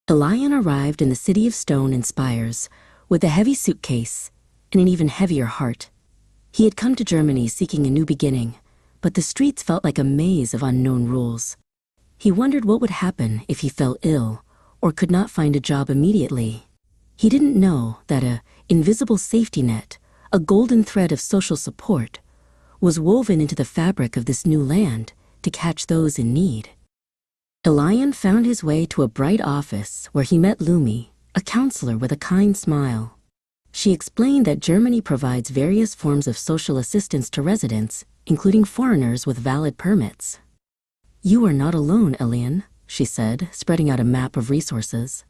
Elian arrived in the city of stone and spires with a heavy suitcase and an even heavier heart. He had come to Germany seeking a new beginning, but the streets felt like a maze of unknown rules. He wondered what would happen if he fell ill or could not find a job immediately. He didn't know that an invisible safety net, a golden thread of social support, was woven into the fabric of this new land to catch those in need. Elian found his way to a bright office where he met Lumi, a counselor with a kind smile. She explained that Germany provides various forms of social assistance to residents, including foreigners with valid permits. "You are not alone, Elian," she said, spreading out a map of resources.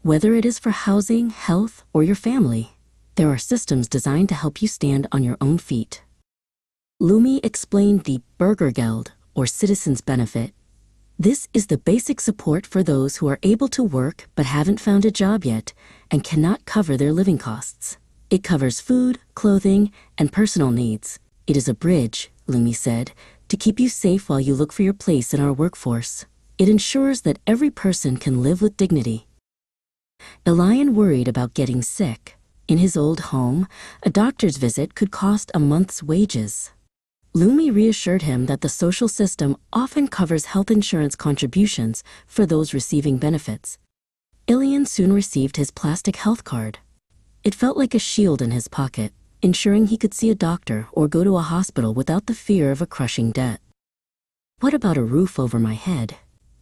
"Whether it is for housing, health, or your family, there are systems designed to help you stand on your own feet." Lumi explained the Bürgergeld, or citizens' benefit. This is the basic support for those who are able to work but haven't found a job yet and cannot cover their living costs. It covers food, clothing, and personal needs. It is a bridge, Lumi said, to keep you safe while you look for your place in our workforce. It ensures that every person can live with dignity. Elian worried about getting sick. In his old home, a doctor's visit could cost a month's wages. Lumi reassured him that the social system often covers health insurance contributions for those receiving benefits. Elian soon received his plastic health card. It felt like a shield in his pocket, ensuring he could see a doctor or go to a hospital without the fear of a crushing debt. "What about a roof over my head?"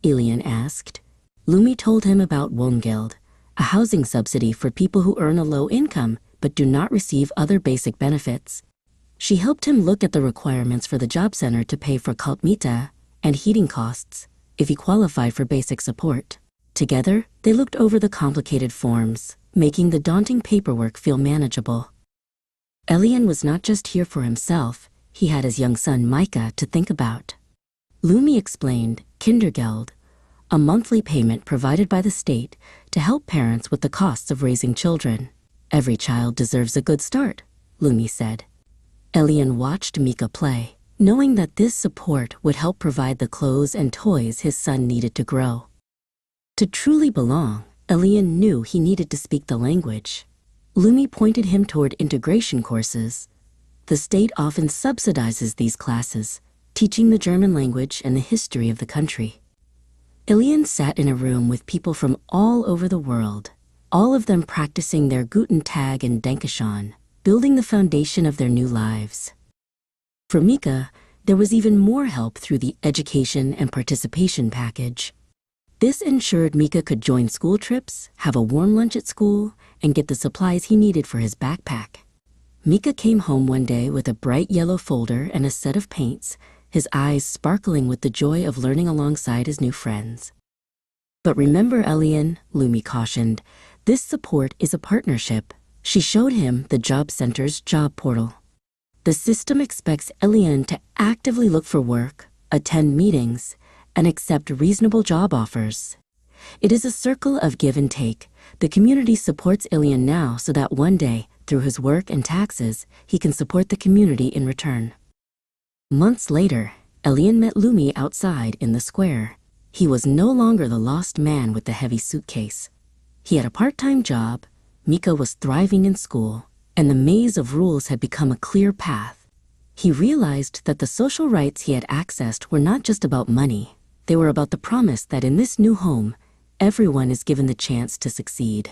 Elian asked. Lumi told him about Wohngeld, a housing subsidy for people who earn a low income but do not receive other basic benefits. She helped him look at the requirements for the job center to pay for Kaltmiete and heating costs if he qualified for basic support. Together, they looked over the complicated forms, making the daunting paperwork feel manageable. Elian was not just here for himself, he had his young son Micah to think about. Lumi explained Kindergeld, a monthly payment provided by the state to help parents with the costs of raising children. "Every child deserves a good start," Lumi said. Elian watched Micah play, knowing that this support would help provide the clothes and toys his son needed to grow. To truly belong, Elian knew he needed to speak the language. Lumi pointed him toward integration courses. The state often subsidizes these classes, teaching the German language and the history of the country. Elian sat in a room with people from all over the world, all of them practicing their Guten Tag and Dankeschön, building the foundation of their new lives. For Micah, there was even more help through the education and participation package. This ensured Micah could join school trips, have a warm lunch at school, and get the supplies he needed for his backpack. Micah came home one day with a bright yellow folder and a set of paints, his eyes sparkling with the joy of learning alongside his new friends. "But remember, Elian," Lumi cautioned, "this support is a partnership." She showed him the job center's job portal. The system expects Elian to actively look for work, attend meetings, and accept reasonable job offers. It is a circle of give and take. The community supports Elian now so that one day, through his work and taxes, he can support the community in return. Months later, Elian met Lumi outside in the square. He was no longer the lost man with the heavy suitcase. He had a part-time job, Micah was thriving in school, and the maze of rules had become a clear path. He realized that the social rights he had accessed were not just about money. They were about the promise that in this new home, everyone is given the chance to succeed.